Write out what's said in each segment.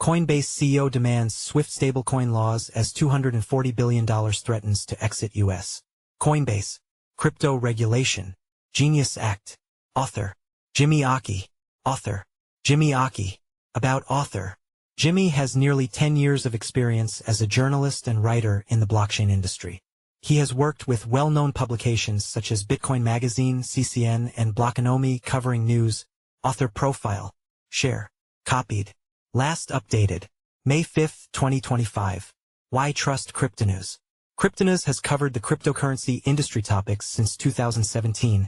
Coinbase CEO demands swift stablecoin laws as $240 billion threatens to exit U.S. Coinbase. Crypto Regulation. Genius Act. Author. Jimmy Aki. Author. Jimmy Aki. About author. Jimmy has nearly 10 years of experience as a journalist and writer in the blockchain industry. He has worked with well-known publications such as Bitcoin Magazine, CCN, and Blockonomi covering news. Author profile. Share. Copied. Last updated. May 5, 2025. Why Trust Cryptonews? Cryptonews has covered the cryptocurrency industry topics since 2017,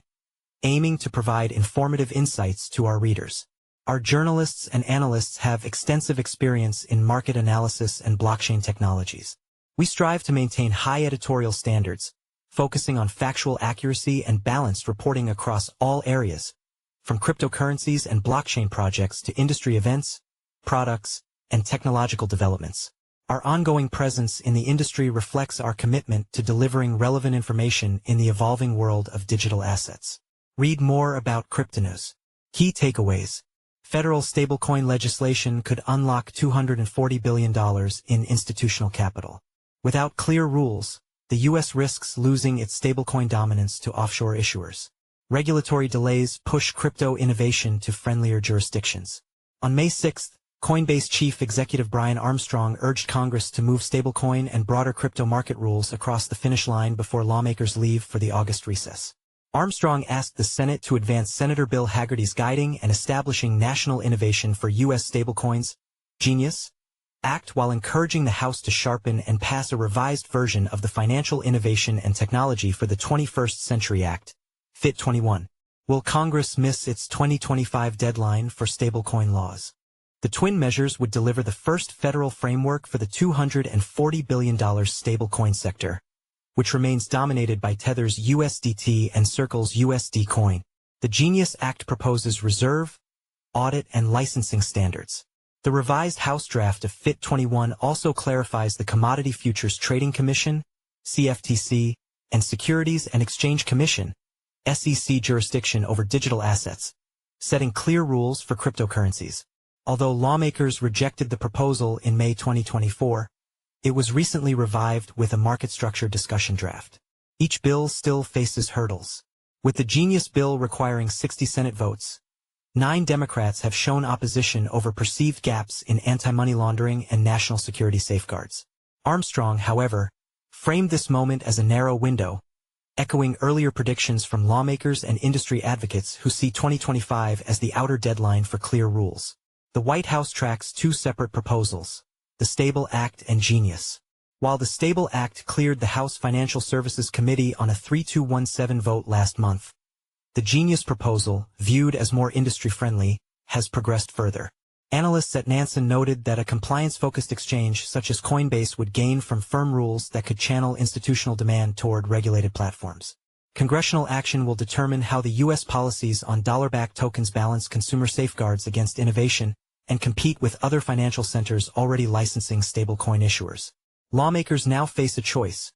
aiming to provide informative insights to our readers. Our journalists and analysts have extensive experience in market analysis and blockchain technologies. We strive to maintain high editorial standards, focusing on factual accuracy and balanced reporting across all areas, from cryptocurrencies and blockchain projects to industry events, products, and technological developments. Our ongoing presence in the industry reflects our commitment to delivering relevant information in the evolving world of digital assets. Read more about Cryptonews. Key takeaways. Federal stablecoin legislation could unlock $240 billion in institutional capital. Without clear rules, the U.S. risks losing its stablecoin dominance to offshore issuers. Regulatory delays push crypto innovation to friendlier jurisdictions. On May 6, Coinbase Chief Executive Brian Armstrong urged Congress to move stablecoin and broader crypto market rules across the finish line before lawmakers leave for the August recess. Armstrong asked the Senate to advance Senator Bill Hagerty's guiding and establishing national innovation for U.S. stablecoins, Genius Act, while encouraging the House to sharpen and pass a revised version of the Financial Innovation and Technology for the 21st Century Act, FIT 21. Will Congress miss its 2025 deadline for stablecoin laws? The twin measures would deliver the first federal framework for the $240 billion stablecoin sector, which remains dominated by Tether's USDT and Circle's USD coin. The Genius Act proposes reserve, audit, and licensing standards. The revised House draft of FIT 21 also clarifies the Commodity Futures Trading Commission, CFTC, and Securities and Exchange Commission, SEC jurisdiction over digital assets, setting clear rules for cryptocurrencies. Although lawmakers rejected the proposal in May 2024, it was recently revived with a market structure discussion draft. Each bill still faces hurdles. With the Genius bill requiring 60 Senate votes, 9 Democrats have shown opposition over perceived gaps in anti-money laundering and national security safeguards. Armstrong, however, framed this moment as a narrow window, echoing earlier predictions from lawmakers and industry advocates who see 2025 as the outer deadline for clear rules. The White House tracks 2 separate proposals, the Stable Act and Genius. While the Stable Act cleared the House Financial Services Committee on a 3-2-1-7 vote last month, the Genius proposal, viewed as more industry-friendly, has progressed further. Analysts at Nansen noted that a compliance-focused exchange such as Coinbase would gain from firm rules that could channel institutional demand toward regulated platforms. Congressional action will determine how the U.S. policies on dollar-backed tokens balance consumer safeguards against innovation and compete with other financial centers already licensing stablecoin issuers. Lawmakers now face a choice: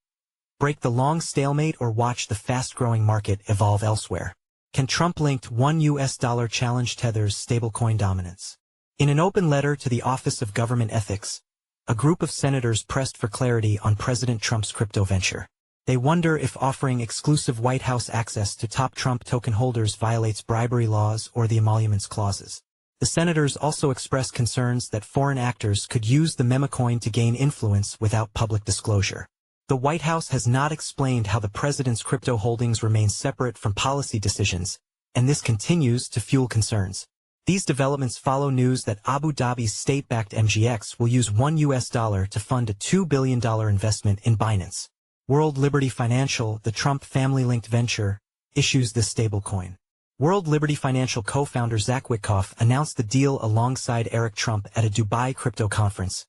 break the long stalemate or watch the fast-growing market evolve elsewhere. Can Trump-linked $1 challenge Tether's stablecoin dominance? In an open letter to the Office of Government Ethics, a group of senators pressed for clarity on President Trump's crypto venture. They wonder if offering exclusive White House access to top Trump token holders violates bribery laws or the emoluments clauses. The senators also expressed concerns that foreign actors could use the memecoin to gain influence without public disclosure. The White House has not explained how the president's crypto holdings remain separate from policy decisions, and this continues to fuel concerns. These developments follow news that Abu Dhabi's state-backed MGX will use $1 to fund a $2 billion investment in Binance. World Liberty Financial, the Trump family-linked venture, issues this stablecoin. World Liberty Financial co-founder Zach Witkoff announced the deal alongside Eric Trump at a Dubai crypto conference,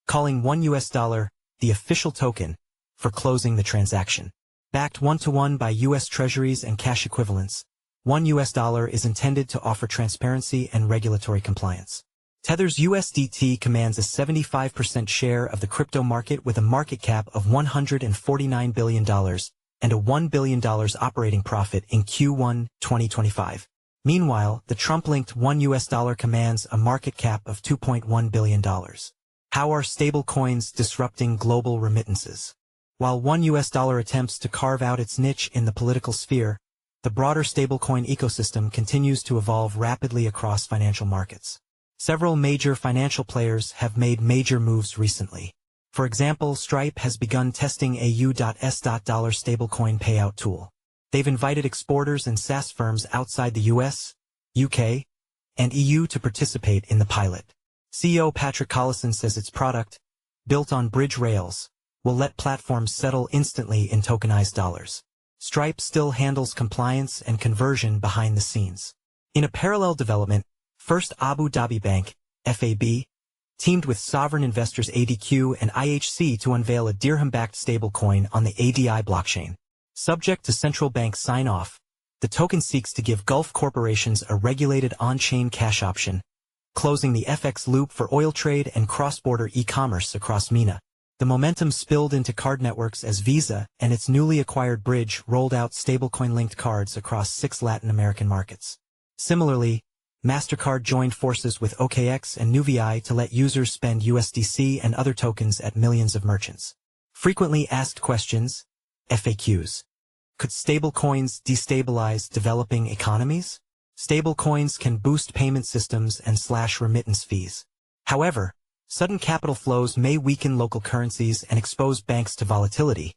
calling $1 the official token for closing the transaction. Backed 1-to-1 by U.S. Treasuries and cash equivalents, $1 is intended to offer transparency and regulatory compliance. Tether's USDT commands a 75% share of the crypto market with a market cap of $149 billion and a $1 billion operating profit in Q1 2025. Meanwhile, the Trump-linked $1 commands a market cap of $2.1 billion. How are stablecoins disrupting global remittances? While $1 attempts to carve out its niche in the political sphere, the broader stablecoin ecosystem continues to evolve rapidly across financial markets. Several major financial players have made major moves recently. For example, Stripe has begun testing a $U.S. stablecoin payout tool. They've invited exporters and SaaS firms outside the US, UK, and EU to participate in the pilot. CEO Patrick Collison says its product, built on Bridge Rails, will let platforms settle instantly in tokenized dollars. Stripe still handles compliance and conversion behind the scenes. In a parallel development, First Abu Dhabi Bank, FAB, teamed with sovereign investors ADQ and IHC to unveil a dirham-backed stablecoin on the ADI blockchain. Subject to central bank sign-off, the token seeks to give Gulf corporations a regulated on-chain cash option, closing the FX loop for oil trade and cross-border e-commerce across MENA. The momentum spilled into card networks as Visa and its newly acquired Bridge rolled out stablecoin-linked cards across 6 Latin American markets. Similarly, MasterCard joined forces with OKX and Nuvi to let users spend USDC and other tokens at millions of merchants. Frequently asked questions, FAQs. Could stablecoins destabilize developing economies? Stablecoins can boost payment systems and slash remittance fees. However, sudden capital flows may weaken local currencies and expose banks to volatility,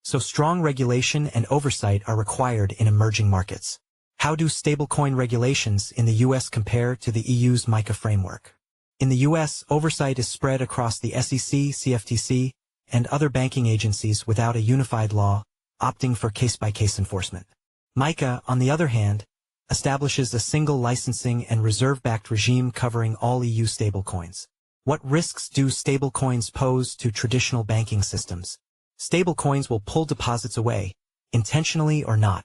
so strong regulation and oversight are required in emerging markets. How do stablecoin regulations in the U.S. compare to the EU's MiCA framework? In the U.S., oversight is spread across the SEC, CFTC, and other banking agencies without a unified law, opting for case-by-case enforcement. MiCA, on the other hand, establishes a single licensing and reserve-backed regime covering all EU stablecoins. What risks do stablecoins pose to traditional banking systems? Stablecoins will pull deposits away, intentionally or not,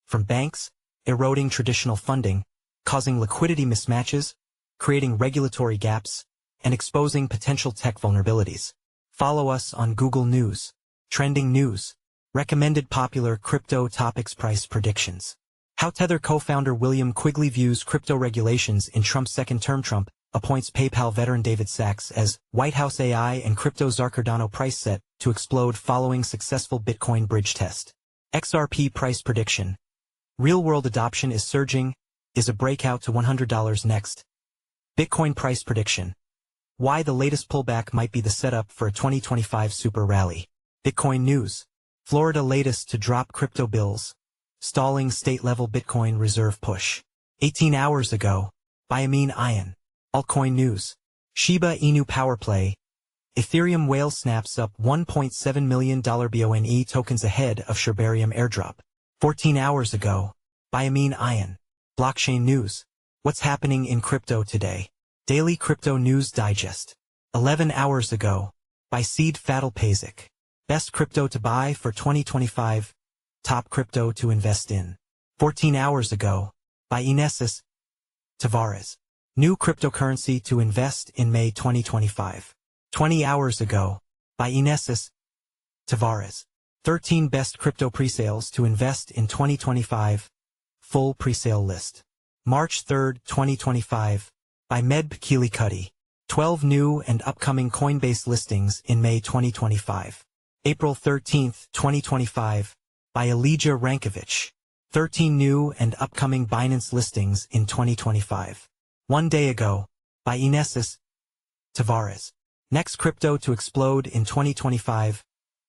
from banks, eroding traditional funding, causing liquidity mismatches, creating regulatory gaps, and exposing potential tech vulnerabilities. Follow us on Google News, Trending News, Recommended Popular Crypto Topics Price Predictions. How Tether co-founder William Quigley views crypto regulations in Trump's second term. Trump appoints PayPal veteran David Sachs as White House AI and crypto czar Cardano price set to explode following successful Bitcoin bridge test. XRP price prediction. Real-world adoption is surging, is a breakout to $100 next. Bitcoin price prediction. Why the latest pullback might be the setup for a 2025 super rally. Bitcoin news. Florida latest to drop crypto bills. Stalling state-level Bitcoin reserve push. 18 hours ago. By Amin Ayan. Altcoin news. Shiba Inu power play. Ethereum whale snaps up $1.7 million BONE tokens ahead of Sherbarium airdrop. 14 hours ago. By Amin Ayan. Blockchain news. What's happening in crypto today? Daily Crypto News Digest. 11 hours ago. By Seed Fadil Pazik. Best crypto to buy for 2025. Top crypto to invest in. 14 hours ago. By Inesis Tavares. New cryptocurrency to invest in May 2025. 20 hours ago. By Inesis Tavares. 13 best crypto presales to invest in 2025. Full presale list. March 3, 2025. By Medb Keely-Cuddy. 12 new and upcoming Coinbase listings in May 2025. April 13, 2025. By Elijah Rankovich. 13 new and upcoming Binance listings in 2025. 1 day ago. By Inesis Tavares. Next crypto to explode in 2025.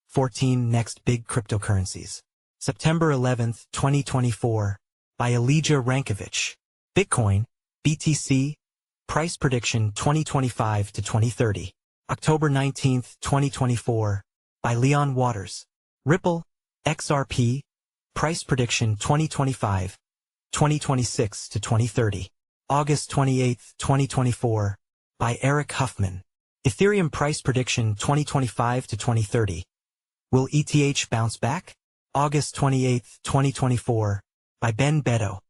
14 next big cryptocurrencies. September 11, 2024. By Elijah Rankovich. Bitcoin, BTC, price prediction 2025 to 2030. October 19, 2024. By Leon Waters. Ripple, XRP, price prediction 2025, 2026 to 2030. August 28, 2024. By Eric Huffman. Ethereum price prediction 2025 to 2030. Will ETH bounce back? August 28, 2024. By Ben Beto.